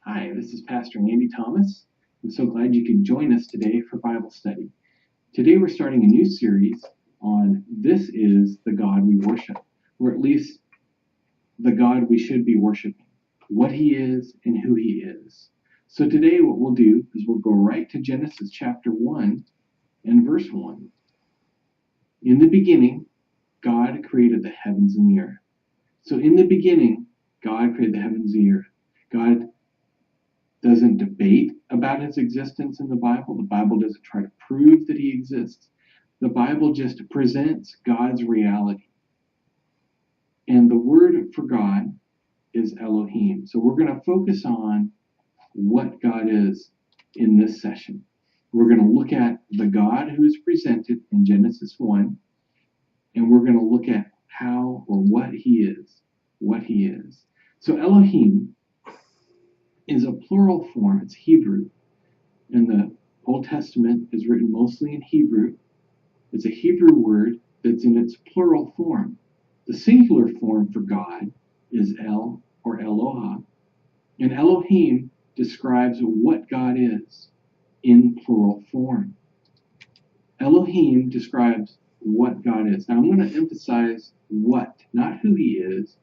Hi, this is Pastor Andy Thomas. I'm so glad you could join us today for Bible study. Today we're starting a new series on This is the God we worship, or at least the God we should be worshiping, what He is and who He is. So today what we'll do is we'll go right to Genesis chapter 1 and verse 1. In the beginning, God created the heavens and the earth. So in the beginning, God created the heavens and the earth. God doesn't debate about his existence in the Bible. The Bible doesn't try to prove that he exists. The Bible just presents God's reality. And the word for God is Elohim. So we're going to focus on what God is in this session. We're going to look at the God who is presented in Genesis 1, and we're going to look at how or what he is. So Elohim is a plural form. It's Hebrew. And the Old Testament is written mostly in Hebrew. It's a Hebrew word that's in its plural form. The singular form for God is El or Eloha. And Elohim describes what God is in plural form. Elohim describes what God is. Now I'm going to emphasize what, not who he is,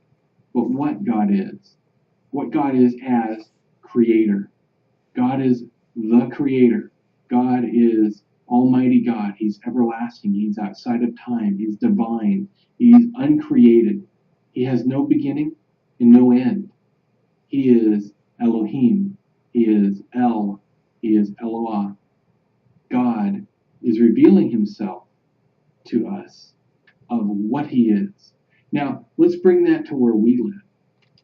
but what God is. What God is as creator. God is the creator. God is Almighty God. He's everlasting. He's outside of time. He's divine. He's uncreated. He has no beginning and no end. He is Elohim. He is El. He is Eloah. God is revealing himself to us of what he is. Now, let's bring that to where we live.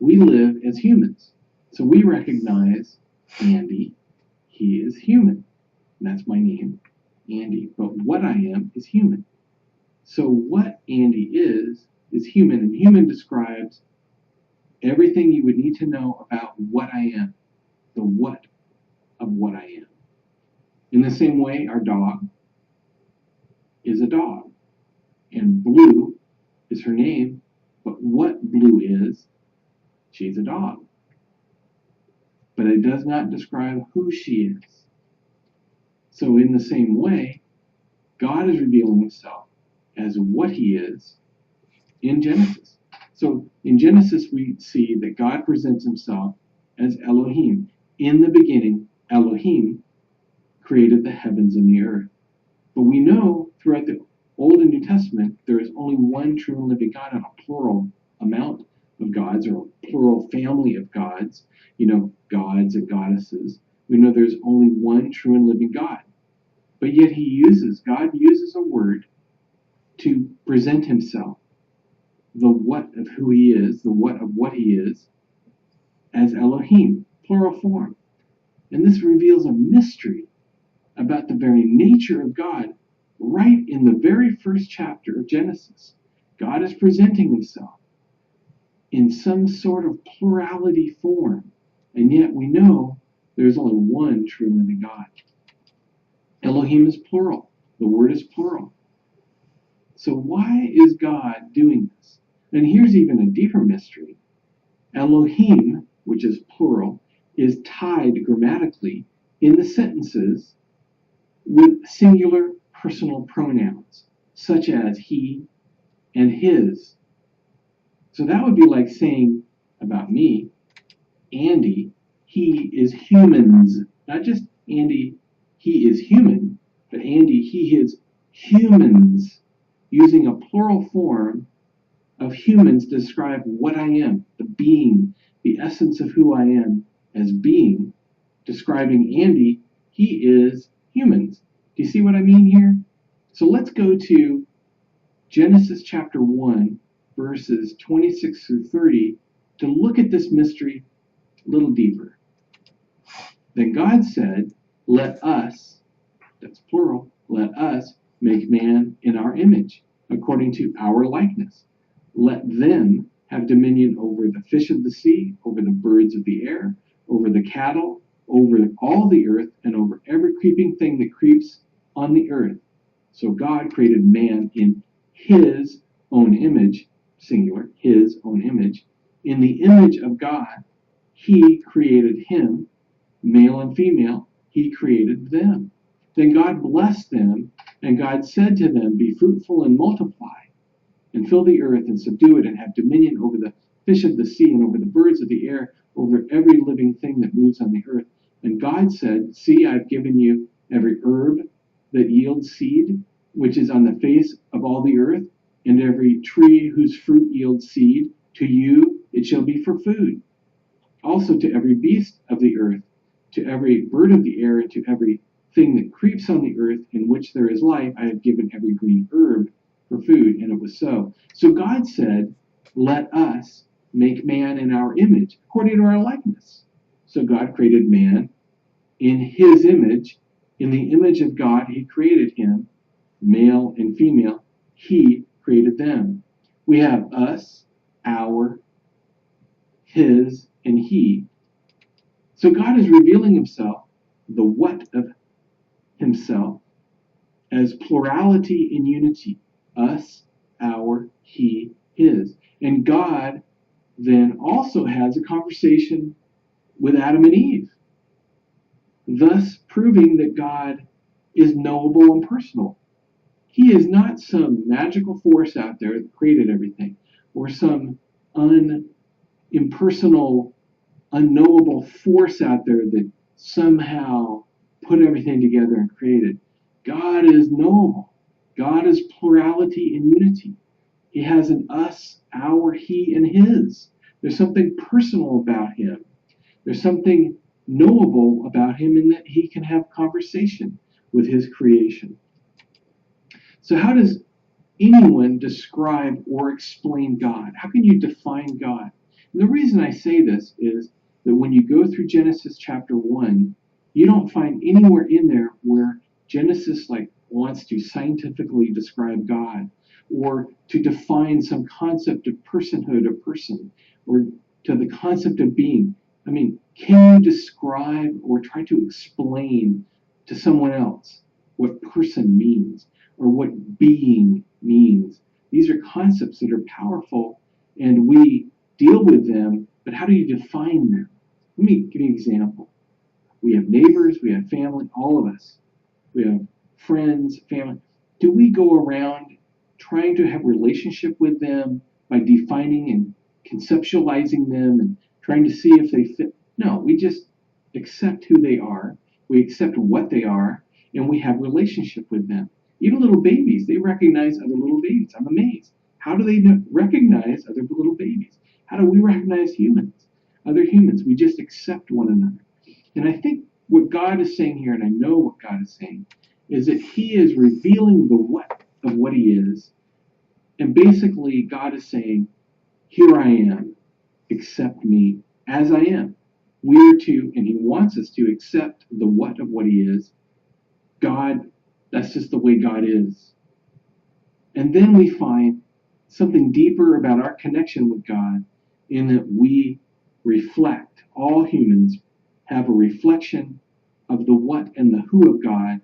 We live as humans. So we recognize Andy. He is human. And that's my name, Andy. But what I am is human. So what Andy is human. And human describes everything you would need to know about what I am. The what of what I am. In the same way, our dog is a dog. And Blue is her name. But what Blue is, she's a dog. But it does not describe who she is. So in the same way, God is revealing himself as what he is in Genesis. So in Genesis, we see that God presents himself as Elohim. In the beginning, Elohim created the heavens and the earth. But we know throughout the Old and New Testament, there is only one true and living God and a plural amount of gods, or a plural family of gods, gods and goddesses. We know there's only one true and living God. But yet God uses a word to present himself, the what of who he is, the what of what he is, as Elohim, plural form. And this reveals a mystery about the very nature of God right in the very first chapter of Genesis. God is presenting himself in some sort of plurality form, and yet we know there's only one true and living God. Elohim is plural. The word is plural. So why is God doing this? And here's even a deeper mystery. Elohim, which is plural, is tied grammatically in the sentences with singular personal pronouns, such as he and his. So that would be like saying about me, Andy, he is humans. Not just Andy, he is human, but Andy, he is humans, using a plural form of humans to describe what I am, the being, the essence of who I am as being, describing Andy, he is humans. Do you see what I mean here? So let's go to Genesis chapter 1, verses 26 through 30, to look at this mystery a little deeper. Then God said, let us, that's plural, let us make man in our image, according to our likeness. Let them have dominion over the fish of the sea, over the birds of the air, over the cattle, over all the earth, and over every creeping thing that creeps on the earth. So God created man in his own image, singular, his own image. In the image of God, He created him, male and female, he created them. Then God blessed them, and God said to them, be fruitful and multiply, and fill the earth and subdue it, and have dominion over the fish of the sea, and over the birds of the air, over every living thing that moves on the earth. And God said, see, I've given you every herb that yields seed, which is on the face of all the earth, and every tree whose fruit yields seed. To you it shall be for food. Also to every beast of the earth, to every bird of the air, and to every thing that creeps on the earth, in which there is life, I have given every green herb for food. And it was so. So God said, let us make man in our image, according to our likeness. So God created man in his image. In the image of God, he created him, male and female. He created them. We have us, our, his, and he. So God is revealing himself, the what of himself, as plurality in unity. Us, our, he, his. And God then also has a conversation with Adam and Eve, thus proving that God is knowable and personal. He is not some magical force out there that created everything, or some impersonal, unknowable force out there that somehow put everything together and created. God is knowable. God is plurality in unity. He has an us, our, he, and his. There's something personal about him. There's something knowable about him in that he can have conversation with his creation. So how does anyone describe or explain God? How can you define God? And the reason I say this is that when you go through Genesis chapter 1, you don't find anywhere in there where Genesis wants to scientifically describe God, or to define some concept of personhood or person, or to the concept of being. I mean, can you describe or try to explain to someone else what person means or what being means? These are concepts that are powerful, and we deal with them, but how do you define them? Let me give you an example. We have neighbors, we have family, all of us. We have friends, family. Do we go around trying to have a relationship with them by defining and conceptualizing them and trying to see if they fit? No, we just accept who they are. We accept what they are, and we have a relationship with them. Even little babies, they recognize other little babies. I'm amazed. How do they recognize other little babies? How do we recognize humans, other humans? We just accept one another. And I think what God is saying here, and I know what God is saying, is that he is revealing the what of what he is. And basically, God is saying, here I am, accept me as I am. We are to, and he wants us to accept the what of what he is. God, that's just the way God is. And then we find something deeper about our connection with God, in that we reflect, all humans have a reflection of the what and the who of God,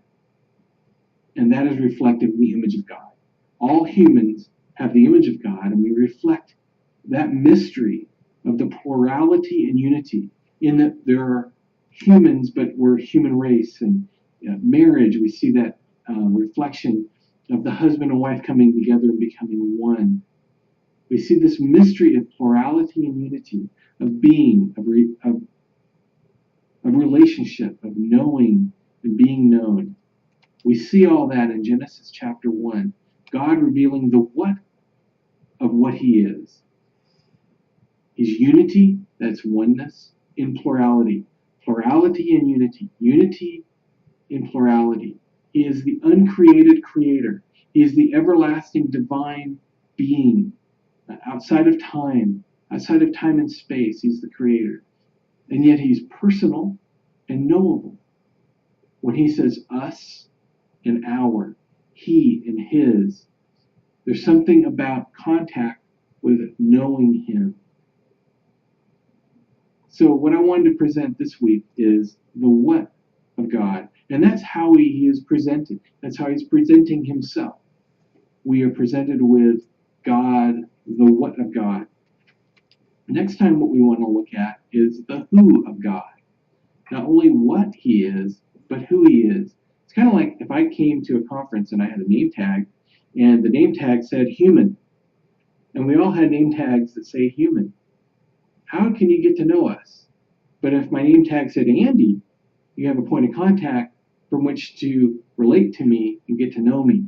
and that is reflected in the image of God. All humans have the image of God, and we reflect that mystery of the plurality and unity, in that there are humans, but we're human race. And marriage, we see that reflection of the husband and wife coming together and becoming one. We see this mystery of plurality and unity, of being, of relationship, of knowing and being known. We see all that in Genesis chapter 1. God revealing the what of what he is. His unity, that's oneness, in plurality. Plurality and unity. Unity in plurality. He is the uncreated creator. He is the everlasting divine being. Outside of time and space, he's the creator. And yet he's personal and knowable. When he says us and our, he and his, there's something about contact with knowing him. So what I wanted to present this week is the what of God. And that's how he is presented. That's how he's presenting himself. We are presented with God, the what of God. Next time, what we want to look at is the who of God. Not only what he is, but who he is. It's kind of like if I came to a conference and I had a name tag, and the name tag said human, and we all had name tags that say human. How can you get to know us? But if my name tag said Andy, you have a point of contact from which to relate to me and get to know me.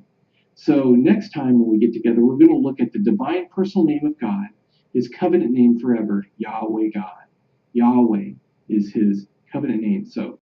So next time when we get together, we're going to look at the divine personal name of God, his covenant name forever, Yahweh God. Yahweh is his covenant name. So